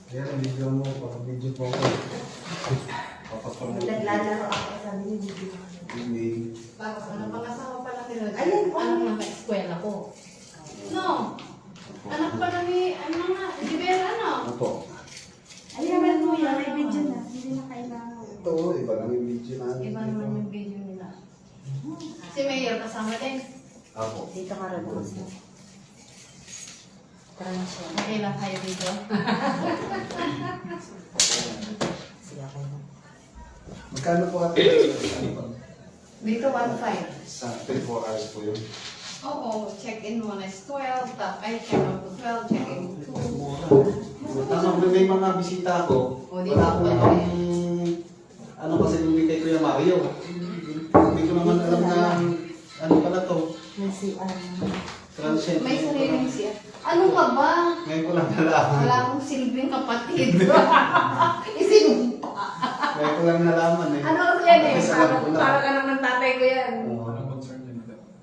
Kaya video mo, video po ako. Naglalaro ako sa video. Hindi. Ano pang asawa pala ni Roger? Ayun, Anak ng ka-eskwela ko. No. Anak pala ni, ano nga, di ba yan, ano? Opo. Ayun naman mo yan, may video na. Hindi na kailangan. Ito, iba lang yung video namin. Iba naman yung video nila. Si Mayor kasama din. Opo. Dito ka rin siya. Tara na siya. Okay lang kayo dito. Sige, okay na. Magkano po ate? Ano po? Dito 1.5. Sa 24 hours po yun. Oo, check-in mo na is 12, check-out to 12, check-in to 2. Mura. Tama, may mga bisita ako. O, di Wala ba? akong ano kasi yung kay Kuya Mario. Hindi ko naman alam na ano pala to. Nasi, Transient. May sariling siya. Ano ka ba? Ngayon ko lang nalaman. Wala akong silbing kapatid. Isinumpa. Ngayon ko lang nalaman eh. Ano kasi yan eh? Isa lang ko lang. Parang anak ng tatay ko yan. Oo.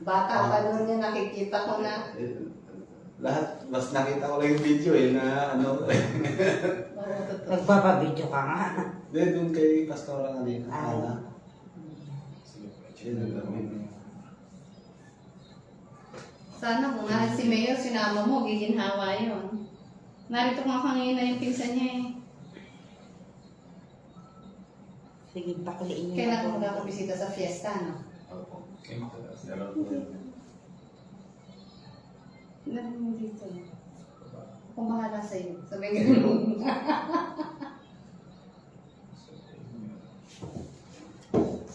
Bata pa noon yan, nakikita ko na. Lahat, mas nakita ko lang yung video eh na ano. Oo, totoo. nagpapabideo ka nga. Hindi, doon kay Pastora kanina. Ana. Sana kung na si Mayor, sinama mo, giginhawa yun. Narito nga kanina yung pinsan niya eh. Sige, pakuliin niyo. Kailan ko magkakabisita sa fiesta, no? Opo. Kaya makalas. Dalawa po yan. Meron mo dito. Kung bahala sa'yo. Sabi ka naman.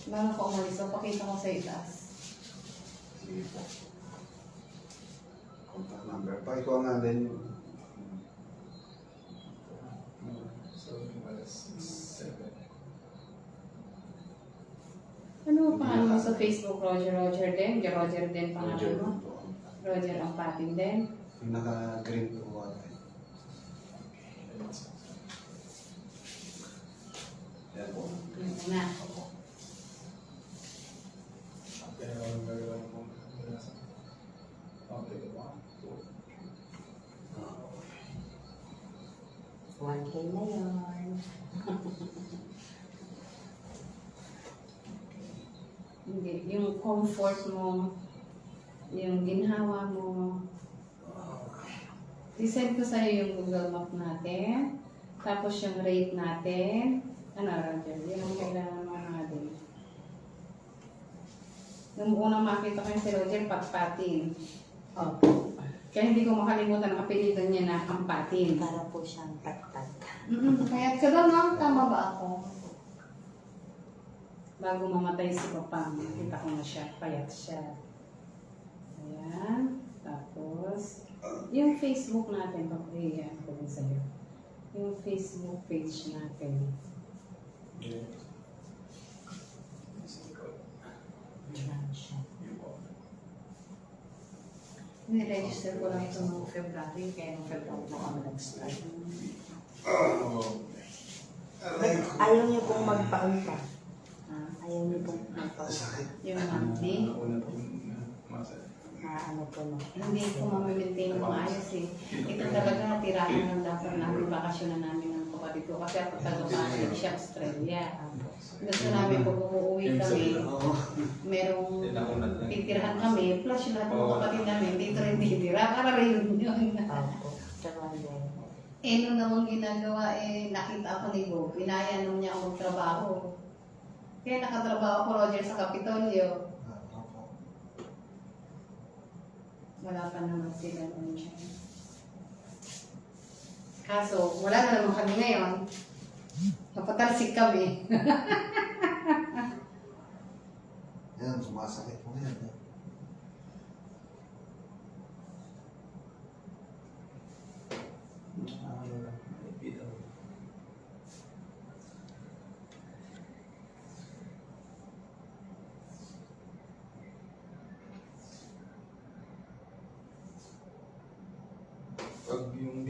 Bago ko umalis, so pakita ko sa itaas. Sige po. Contact number. Pakikuha nga din yung So, alas 7. Ano pa mo sa Facebook? Roger din? Roger din Roger pangalan mo? po. Roger ang patin din? Yung naka-green po ate. Yan po. Yun na. Kaya ako nagagawa ng mga okay, 1, 2. 1K na yun. Hindi. Yung comfort mo, yung ginhawa mo. I-send ko sa'yo yung Google Map natin. Tapos yung rate natin. Ano, Roger? Yan ang kailangan mo natin. Nung unang makita ko yung si Roger, Patpatin. Opo. Kaya hindi ko makalimutan ang apelido niya na ang patin. Para po siyang patpat. Kaya ka ba, ma'am? Tama ba ako? Bago mamatay si Papa, nakita ko na siya, payat siya. Ayan. Tapos, yung Facebook natin, papahiyan ko din sa'yo. Yung Facebook page natin. Diyan siya. Niregister ko lang ito noong February, kaya noong February na kami nag-start. Ayaw niyo pong magpaunta. Ah, Ayaw niyo pong magpaunta. Sakit. yung monthly, Una po masaya. Ano po no? hindi ko mamimaintain ng maayos eh. Ito talaga, tirahan ng dapat namin, bakasyon na namin ng kapatid ko. Kasi ako taga-bakit siya, Australia. Gusto namin pag umuwi kami, merong titirahan kami, plus yung lahat ng kapatid namin, dito rin titira, para rin yun. Opo. Tama din. Eh, nung namang ginagawa, nakita ako ni Bob, inaya nung niya ako magtrabaho. Kaya nakatrabaho ko, Roger, sa Kapitolyo. Wala pa naman sila nun siya. Kaso, wala na naman kami ngayon. Napatalsik kami. Yan, sumasakit po yan.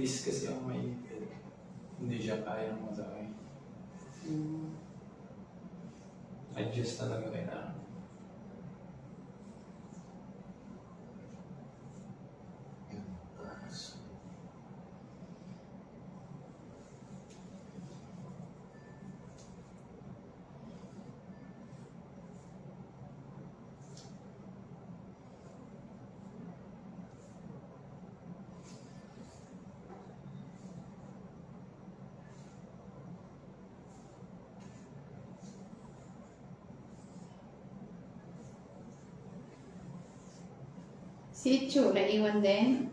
Manipis kasi ang maipit. Hindi siya kayang masakay. Adjust talaga kailangan. Si Chu, naiwan din?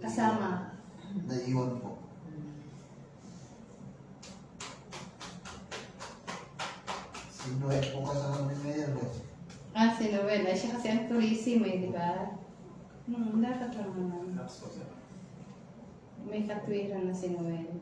Kasama? Naiwan po. Sino po kasama ni Mayor eh? Ah, si Noel. Ay, siya kasi ang tourism eh, di ba? Dapat lang naman. Relax po sir. May katwiran na si Noel.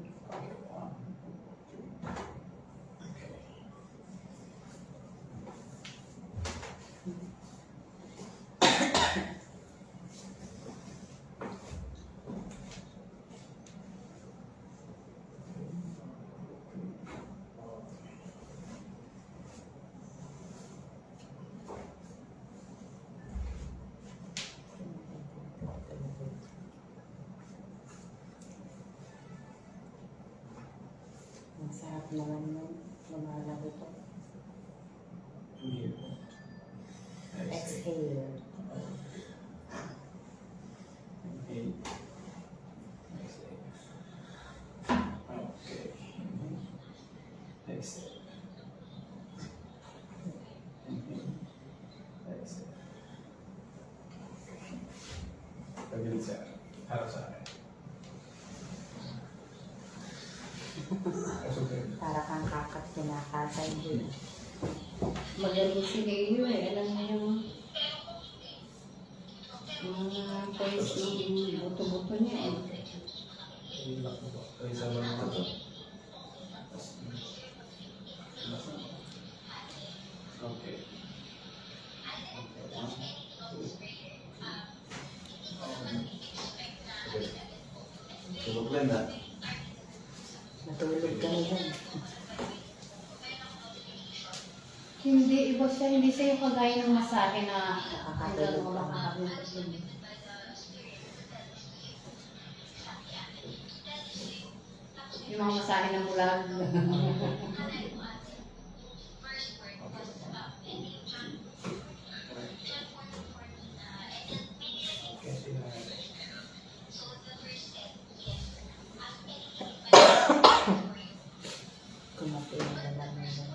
Ang sarap naman nun. Lumalabo to. Hindi po. Exhale. Inhale. Exhale. Okay. Exhale. Inhale. Exhale. Pagilid sir. Harap sa akin. Para kang kakat kinakatay din. Magaling si Leo eh. Alam mo yung mga points ng buto-buto niya eh. Relax mo po. Ay, isa lang mo ito. Okay. Tulog lang na. Natulog ka na dyan. Hindi, iba siya. Hindi siya yung kagaya ng masahe na hanggang Nakakatulog ka. makakapit. Yung mga masahe ng bulag. Kumapi na lang ng ganito.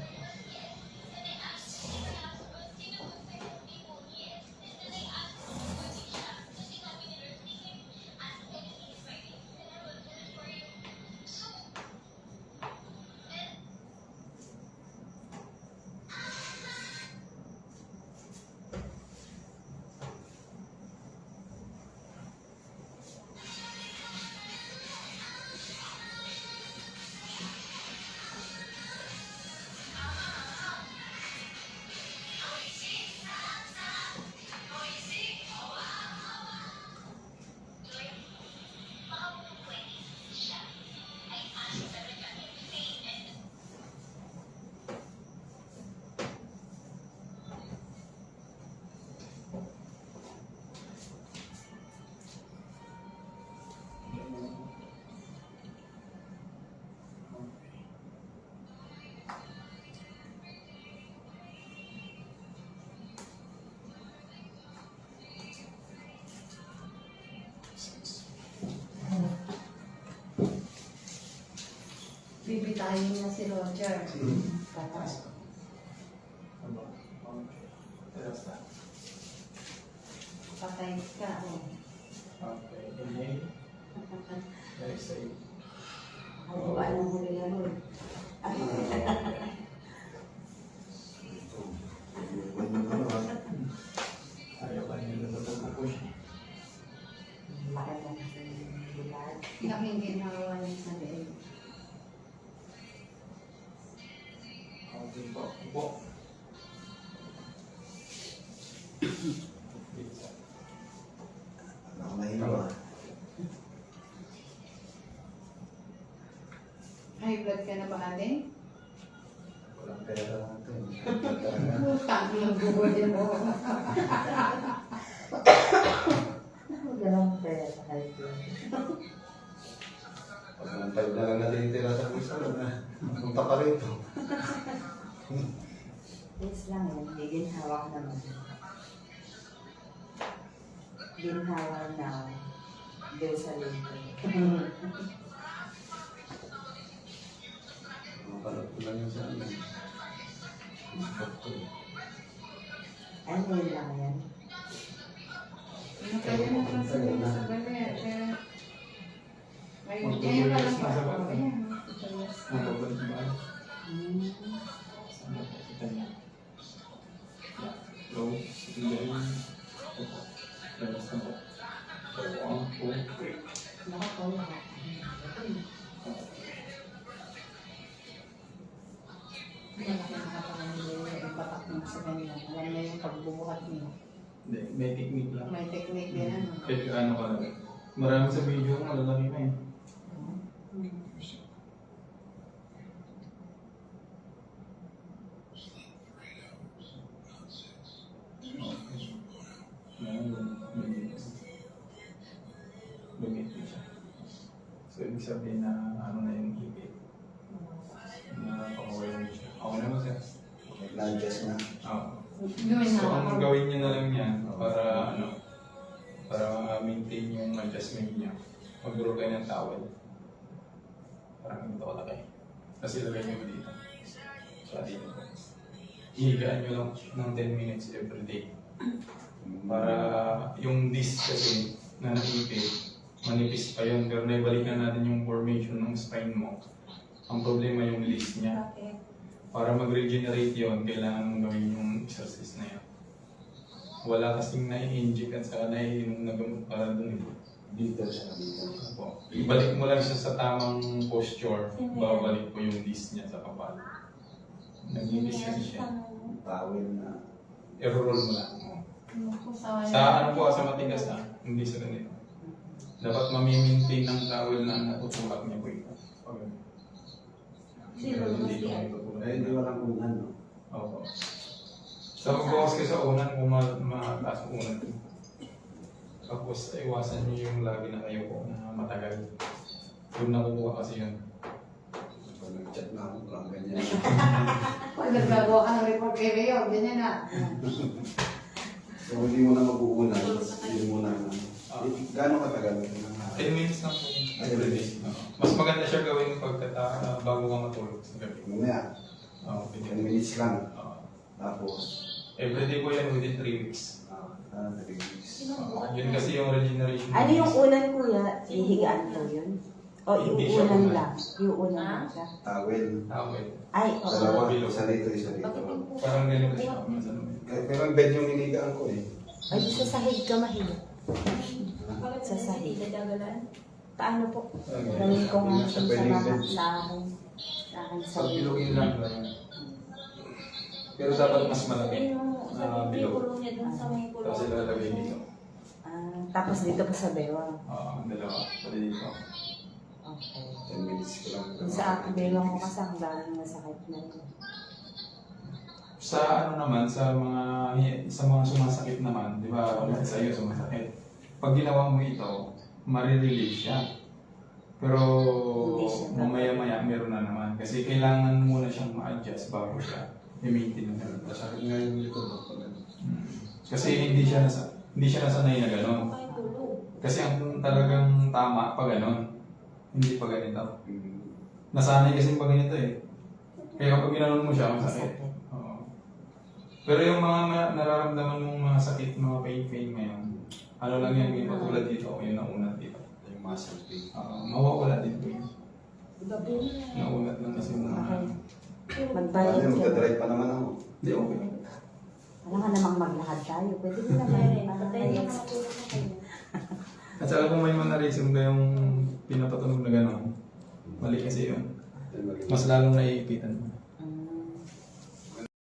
Bibitayin niya si Roger. Para Relax na. Patay ka. Oh. Okay. Inhale. Exhale. Ano ba nang huli na nun? Ayaw ka nila sa pagpupush. Laki lang sa bulag. Laking ginawa niya sa leeg. Okay po. Upo. Nakamahinom ah. pa natin? Walang pera natin. Utang ng buhay mo. Ganun pera sa kahit yun. Pag ng 5 na lang natitira sa puso na punta pa rito. Yes lang yan, hindi ginhawa naman. Ginhawa na Diyos sa lingkod. Mapalap ko lang yun sa amin. Ano yun lang yan? Pwede mo kang sabihin sa galit. Ngayon, ngayon pa lang pa. Ayan. Mababalik ba? Hmm. Sana po sa kanya. Low, hindi. Opo. Labas na po. So, 1, 2, 3. Nakakawa. Malaki na katawan niyo yung ipatak mo sa kanya. Alam mo yung pagbubuhat niyo. Hindi, may technique lang. May technique din ano. Kahit ano ka lang. Marami sa video ko, malalaki na eh. Lumit siya. So, ibig sabihin na ano na yung higit. Na pang-aware mo siya. Ako naman siya. Nag-adjust na. Oo. Gawin So, na ang ako. gawin niyo na lang yan para ano, para maintain yung adjustment niya. Mag-draw kayo ng towel. Parang ganito kalaki. Kasi lagay niyo dito. So, dito po. Hihigaan niyo lang ng 10 minutes every day. Para yung disc kasi na naipit, manipis pa yun. Pero naibalik na natin yung formation ng spine mo. Ang problema yung list niya. Para mag-regenerate yun, kailangan mong gawin yung exercise na yun. Wala kasing nai-inject at saka naiinom na gamot para dun. Dito siya. Dito. Opo. Ibalik mo lang siya sa tamang posture, babalik po yung disc niya sa kapal. Nag-disc kasi siya. Tawel na. I-roll mo lang. Sa ano po, sa matigas hindi sa ganito. Dapat mamimaintain ng towel na natutulak niya po ito. Pero hindi ko matutulak. Eh, hindi walang kung ano. Opo. Sa pag-focus kayo sa unan, kung mataas ang unan. Tapos iwasan niyo yung lagi na kayo po na matagal. Yung nakukuha kasi yun. Pag nag-chat na ako, parang ganyan. Pag nagagawa ka ng report kay Mayo, ganyan na. So, hindi mo na mag-uunan. Hindi mo na. Gano'ng katagal? 10 minutes lang po every day. Mas maganda siya gawin bago ka matulog sa gabi. Mamaya, Oo, 10 minutes lang. Oo. Tapos, Every day po yan within 3 weeks. 3 weeks. Yun kasi yung regeneration. Ano yung unan kuya? Ihigaan ko yun? O Hindi siya iuunan unan. lang? Iuunan lang siya? Tawel. Okay. Ay, oo. Dalawa, bilog. isa rito, isa rito. Parang ganito siya. Pero ang bed yung inigaan ko eh. Ay, sa sahig ka mahilig. Sa sahig. Paano po? Gawin ko nga Sa sa pwedeng mga bed. sa akin. Sa akin sa Pag bilogin lang. Pero dapat mas malaki. Bilog. Tapos ilalagay dito. Tapos dito pa sa bewang. Dalawa. Pwede dito. Okay. 10 minutes ko lang. Yung sa akin, bewang ko kasi ang galing masakit na ito. Sa ano naman, sa mga sumasakit naman, di ba, ulit sa iyo sumasakit. Pag ginawa mo ito, marirelieve siya. Pero Hindi siya mamaya-maya meron na naman. Kasi kailangan muna siyang ma-adjust bago siya i-maintain na ganun. Masakit nga yung dito. Kasi hindi siya nasanay na gano'n. Kasi ang talagang tama pa gano'n. Hindi pa ganito. Nasanay kasi pag ganito eh. Kaya kapag ginanon mo siya, masakit. Oo. Pero yung mga nararamdaman mong mga sakit, mga pain ngayon, ano lang yan, yung patulad dito, yung naunat dito. Yung muscle pain. Mawawala din po yun. Naunat lang kasi mga... Magbayad Ano, ka. magdadrive pa naman ako. Hindi, okay. Alam ka namang maglakad tayo. Pwede mo naman. At saka kung may mannerism kayong pinapatunog na gano'n, mali kasi yun. Mas lalong naiipitan mo.